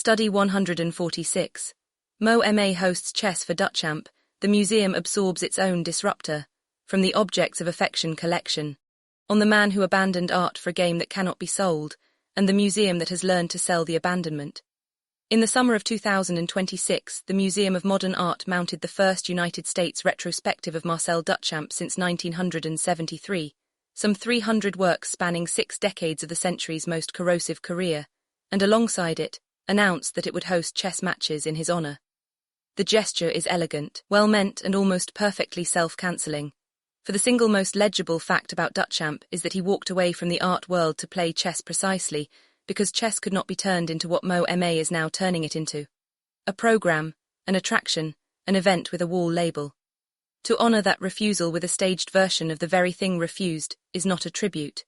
Study 146. MoMA hosts chess for Duchamp. The museum absorbs its own disruptor from the Objects of Affection collection, on the man who abandoned art for a game that cannot be sold, and the museum that has learned to sell the abandonment. In the summer of 2026, the Museum of Modern Art mounted the first United States retrospective of Marcel Duchamp since 1973, some 300 works spanning 6 decades of the century's most corrosive career, and alongside it, announced that it would host chess matches in his honor. The gesture is elegant, well-meant and almost perfectly self-cancelling. For the single most legible fact about Duchamp is that he walked away from the art world to play chess precisely because chess could not be turned into what MoMA is now turning it into. A program, an attraction, an event with a wall label. To honor that refusal with a staged version of the very thing refused is not a tribute.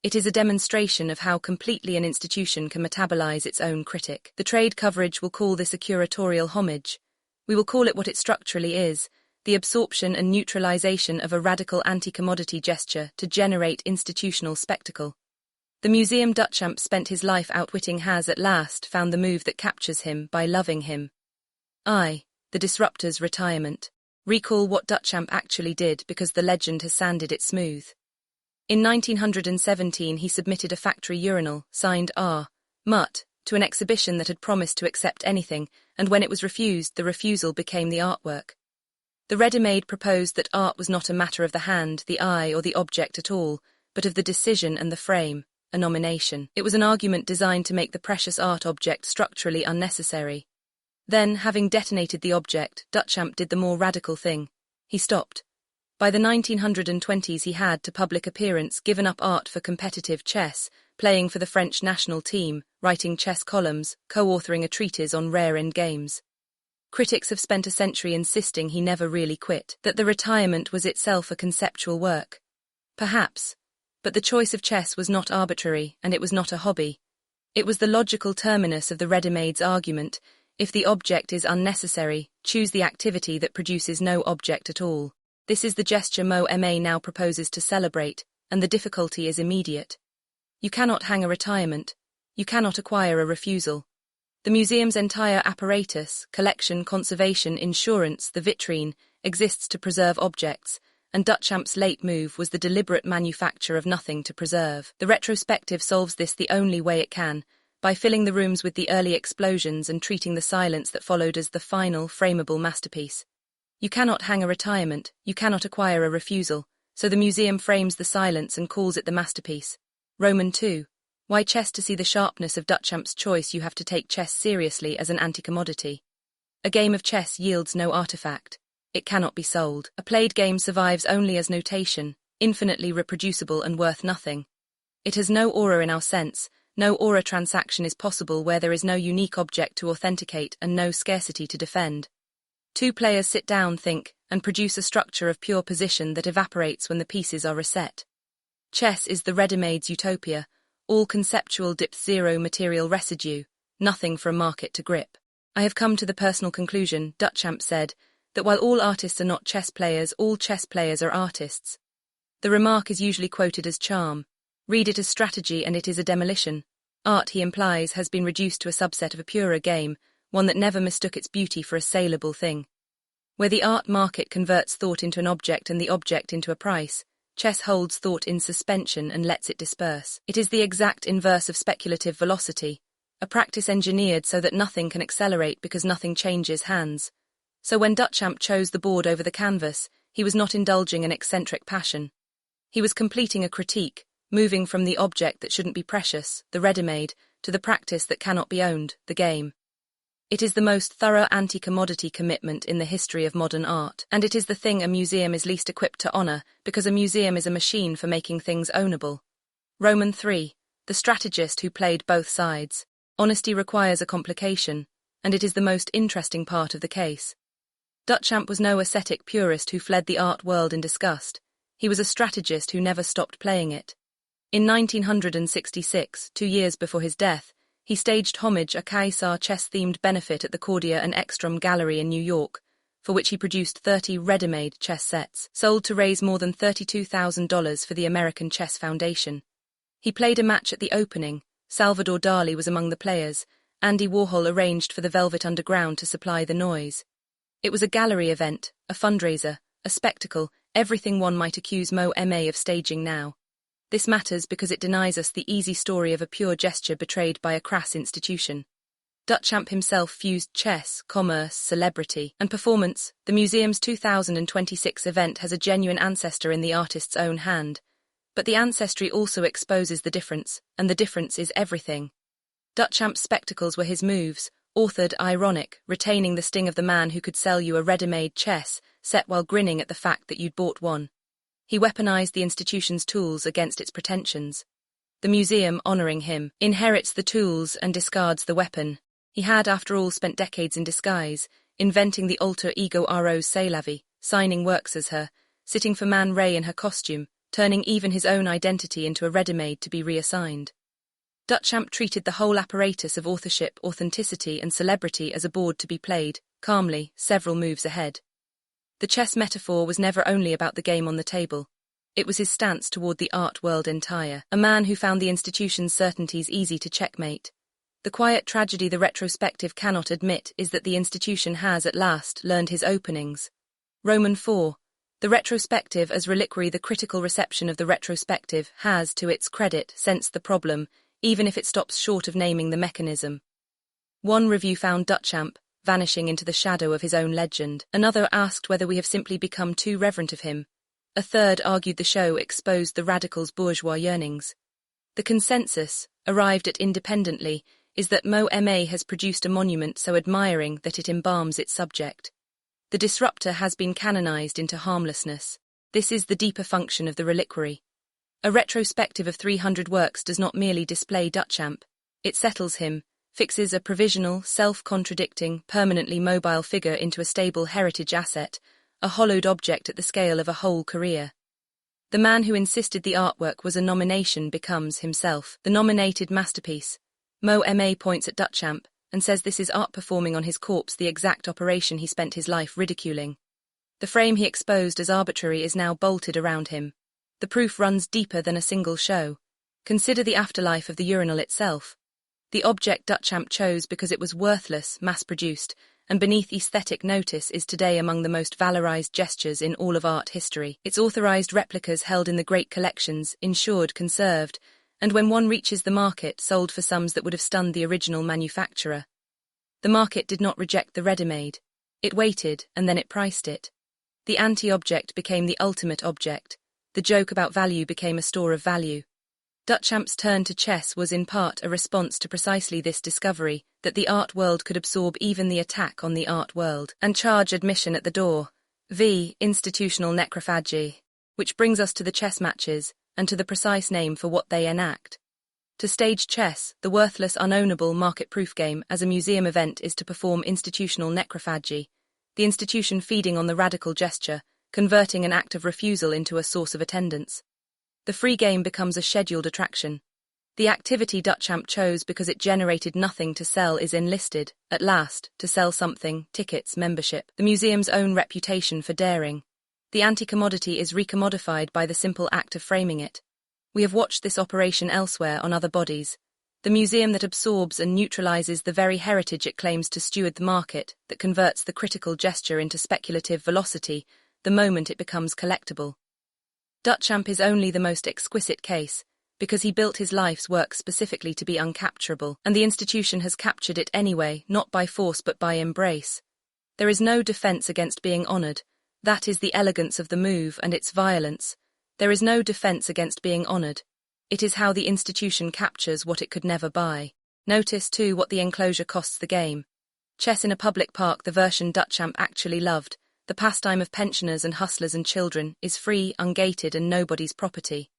It is a demonstration of how completely an institution can metabolize its own critic. The trade coverage will call this a curatorial homage. We will call it what it structurally is, the absorption and neutralisation of a radical anti-commodity gesture to generate institutional spectacle. The museum Duchamp spent his life outwitting has at last found the move that captures him by loving him. The Disruptor's retirement. Recall what Duchamp actually did because the legend has sanded it smooth. In 1917 he submitted a factory urinal, signed R. Mutt, to an exhibition that had promised to accept anything, and when it was refused, the refusal became the artwork. The readymade proposed that art was not a matter of the hand, the eye, or the object at all, but of the decision and the frame, a nomination. It was an argument designed to make the precious art object structurally unnecessary. Then, having detonated the object, Duchamp did the more radical thing. He stopped. By the 1920s he had, to public appearance, given up art for competitive chess, playing for the French national team, writing chess columns, co-authoring a treatise on rare endgames. Critics have spent a century insisting he never really quit, that the retirement was itself a conceptual work. Perhaps. But the choice of chess was not arbitrary, and it was not a hobby. It was the logical terminus of the readymade's argument: if the object is unnecessary, choose the activity that produces no object at all. This is the gesture MoMA now proposes to celebrate, and the difficulty is immediate. You cannot hang a retirement. You cannot acquire a refusal. The museum's entire apparatus, collection, conservation, insurance, the vitrine, exists to preserve objects, and Duchamp's late move was the deliberate manufacture of nothing to preserve. The retrospective solves this the only way it can, by filling the rooms with the early explosions and treating the silence that followed as the final, frameable masterpiece. You cannot hang a retirement, you cannot acquire a refusal, so the museum frames the silence and calls it the masterpiece. Roman 2. Why chess? To see the sharpness of Duchamp's choice, you have to take chess seriously as an anti-commodity. A game of chess yields no artifact. It cannot be sold. A played game survives only as notation, infinitely reproducible and worth nothing. It has no aura in our sense. No aura transaction is possible where there is no unique object to authenticate and no scarcity to defend. Two players sit down, think, and produce a structure of pure position that evaporates when the pieces are reset. Chess is the readymade's utopia, all conceptual depth, zero material residue, nothing for a market to grip. I have come to the personal conclusion, Duchamp said, that while all artists are not chess players, all chess players are artists. The remark is usually quoted as charm. Read it as strategy and it is a demolition. Art, he implies, has been reduced to a subset of a purer game, one that never mistook its beauty for a saleable thing. Where the art market converts thought into an object and the object into a price, chess holds thought in suspension and lets it disperse. It is the exact inverse of speculative velocity, a practice engineered so that nothing can accelerate because nothing changes hands. So when Duchamp chose the board over the canvas, he was not indulging an eccentric passion. He was completing a critique, moving from the object that shouldn't be precious, the ready-made, to the practice that cannot be owned, the game. It is the most thorough anti-commodity commitment in the history of modern art, and it is the thing a museum is least equipped to honor, because a museum is a machine for making things ownable. Roman 3. The strategist who played both sides. Honesty requires a complication, and it is the most interesting part of the case. Duchamp was no ascetic purist who fled the art world in disgust. He was a strategist who never stopped playing it. In 1966, 2 years before his death, he staged Homage, a Caesar chess-themed benefit at the Cordia and Ekstrom Gallery in New York, for which he produced 30 ready-made chess sets, sold to raise more than $32,000 for the American Chess Foundation. He played a match at the opening. Salvador Dali was among the players, Andy Warhol arranged for the Velvet Underground to supply the noise. It was a gallery event, a fundraiser, a spectacle, everything one might accuse MoMA of staging now. This matters because it denies us the easy story of a pure gesture betrayed by a crass institution. Duchamp himself fused chess, commerce, celebrity, and performance. The museum's 2026 event has a genuine ancestor in the artist's own hand. But the ancestry also exposes the difference, and the difference is everything. Duchamp's spectacles were his moves, authored ironic, retaining the sting of the man who could sell you a ready-made chess, set while grinning at the fact that you'd bought one. He weaponized the institution's tools against its pretensions. The museum, honoring him, inherits the tools and discards the weapon. He had, after all, spent decades in disguise, inventing the alter ego Rose C'est la vie, signing works as her, sitting for Man Ray in her costume, turning even his own identity into a ready-made to be reassigned. Duchamp treated the whole apparatus of authorship, authenticity, and celebrity as a board to be played, calmly, several moves ahead. The chess metaphor was never only about the game on the table. It was his stance toward the art world entire, a man who found the institution's certainties easy to checkmate. The quiet tragedy the retrospective cannot admit is that the institution has, at last, learned his openings. Roman 4. The retrospective as reliquary. The critical reception of the retrospective has, to its credit, sensed the problem, even if it stops short of naming the mechanism. One review found Duchamp vanishing into the shadow of his own legend. Another asked whether we have simply become too reverent of him. A third argued the show exposed the radical's bourgeois yearnings. The consensus, arrived at independently, is that MoMA has produced a monument so admiring that it embalms its subject. The disruptor has been canonized into harmlessness. This is the deeper function of the reliquary. A retrospective of 300 works does not merely display Duchamp. It settles him, fixes a provisional, self-contradicting, permanently mobile figure into a stable heritage asset, a hollowed object at the scale of a whole career. The man who insisted the artwork was a nomination becomes himself the nominated masterpiece. MoMA points at Duchamp and says this is art performing on his corpse, the exact operation he spent his life ridiculing. The frame he exposed as arbitrary is now bolted around him. The proof runs deeper than a single show. Consider the afterlife of the urinal itself. The object Duchamp chose because it was worthless, mass-produced, and beneath aesthetic notice is today among the most valorized gestures in all of art history. Its authorized replicas held in the great collections, insured, conserved, and when one reaches the market, sold for sums that would have stunned the original manufacturer. The market did not reject the ready-made. It waited, and then it priced it. The anti-object became the ultimate object. The joke about value became a store of value. Duchamp's turn to chess was in part a response to precisely this discovery, that the art world could absorb even the attack on the art world, and charge admission at the door. Institutional necrophagy. Which brings us to the chess matches, and to the precise name for what they enact. To stage chess, the worthless, unownable, market-proof game, as a museum event is to perform institutional necrophagy, the institution feeding on the radical gesture, converting an act of refusal into a source of attendance. The free game becomes a scheduled attraction. The activity Duchamp chose because it generated nothing to sell is enlisted, at last, to sell something, tickets, membership, the museum's own reputation for daring. The anti-commodity is re-commodified by the simple act of framing it. We have watched this operation elsewhere on other bodies. The museum that absorbs and neutralizes the very heritage it claims to steward, the market that converts the critical gesture into speculative velocity the moment it becomes collectible. Duchamp is only the most exquisite case, because he built his life's work specifically to be uncapturable, and the institution has captured it anyway, not by force but by embrace. There is no defense against being honored. That is the elegance of the move and its violence. There is no defense against being honored. It is how the institution captures what it could never buy. Notice, too, what the enclosure costs the game. Chess in a public park, the version Duchamp actually loved, the pastime of pensioners and hustlers and children, is free, ungated, and nobody's property.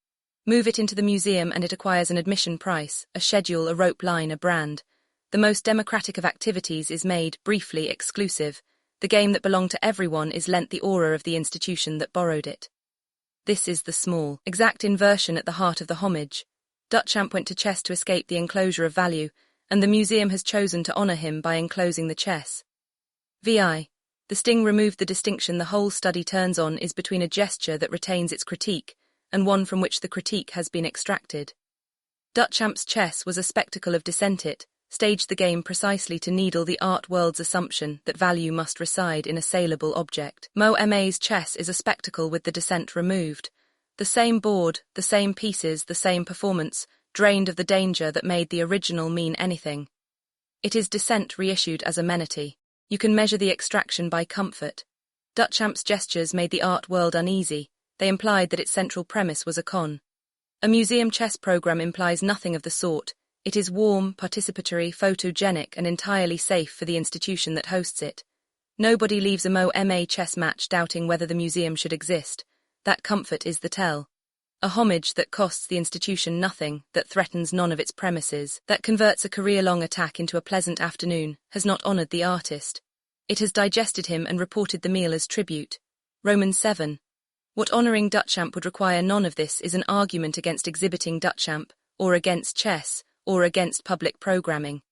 Move it into the museum and it acquires an admission price, a schedule, a rope line, a brand. The most democratic of activities is made, briefly, exclusive. The game that belonged to everyone is lent the aura of the institution that borrowed it. This is the small, exact inversion at the heart of the homage. Duchamp went to chess to escape the enclosure of value, and the museum has chosen to honor him by enclosing the chess. The sting removed. The distinction the whole study turns on is between a gesture that retains its critique and one from which the critique has been extracted. Duchamp's chess was a spectacle of dissent. It, staged the game precisely to needle the art world's assumption that value must reside in a saleable object. MoMA's chess is a spectacle with the descent removed. The same board, the same pieces, the same performance, drained of the danger that made the original mean anything. It is descent reissued as amenity. You can measure the extraction by comfort. Duchamp's gestures made the art world uneasy. They implied that its central premise was a con. A museum chess program implies nothing of the sort. It is warm, participatory, photogenic, and entirely safe for the institution that hosts it. Nobody leaves a MoMA chess match doubting whether the museum should exist. That comfort is the tell. A homage that costs the institution nothing, that threatens none of its premises, that converts a career-long attack into a pleasant afternoon, has not honored the artist. It has digested him and reported the meal as tribute. Romans 7. What honoring Duchamp would require none of this is an argument against exhibiting Duchamp, or against chess, or against public programming.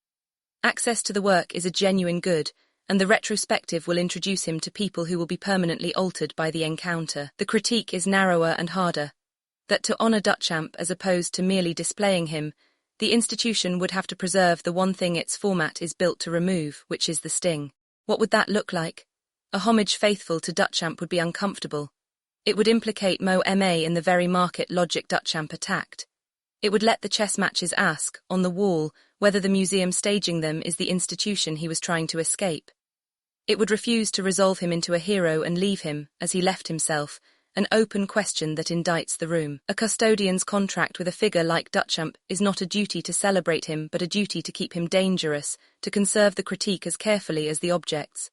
Access to the work is a genuine good, and the retrospective will introduce him to people who will be permanently altered by the encounter. The critique is narrower and harder. That to honor Duchamp as opposed to merely displaying him, the institution would have to preserve the one thing its format is built to remove, which is the sting. What would that look like? A homage faithful to Duchamp would be uncomfortable. It would implicate MoMA in the very market logic Duchamp attacked. It would let the chess matches ask, on the wall, whether the museum staging them is the institution he was trying to escape. It would refuse to resolve him into a hero and leave him, as he left himself, an open question that indicts the room. A custodian's contract with a figure like Duchamp is not a duty to celebrate him but a duty to keep him dangerous, to conserve the critique as carefully as the objects.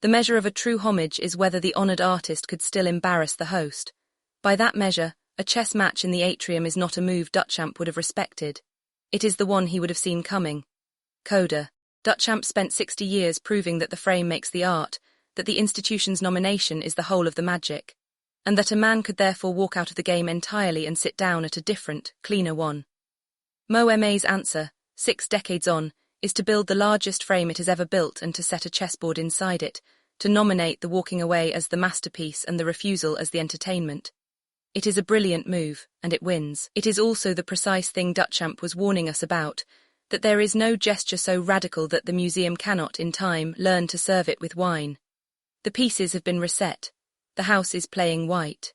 The measure of a true homage is whether the honored artist could still embarrass the host. By that measure, a chess match in the atrium is not a move Duchamp would have respected. It is the one he would have seen coming. Coda. Duchamp spent 60 years proving that the frame makes the art, that the institution's nomination is the whole of the magic, and that a man could therefore walk out of the game entirely and sit down at a different, cleaner one. MoMA's answer, 6 decades on, is to build the largest frame it has ever built and to set a chessboard inside it, to nominate the walking away as the masterpiece and the refusal as the entertainment. It is a brilliant move, and it wins. It is also the precise thing Duchamp was warning us about, that there is no gesture so radical that the museum cannot, in time, learn to serve it with wine. The pieces have been reset. The house is playing white.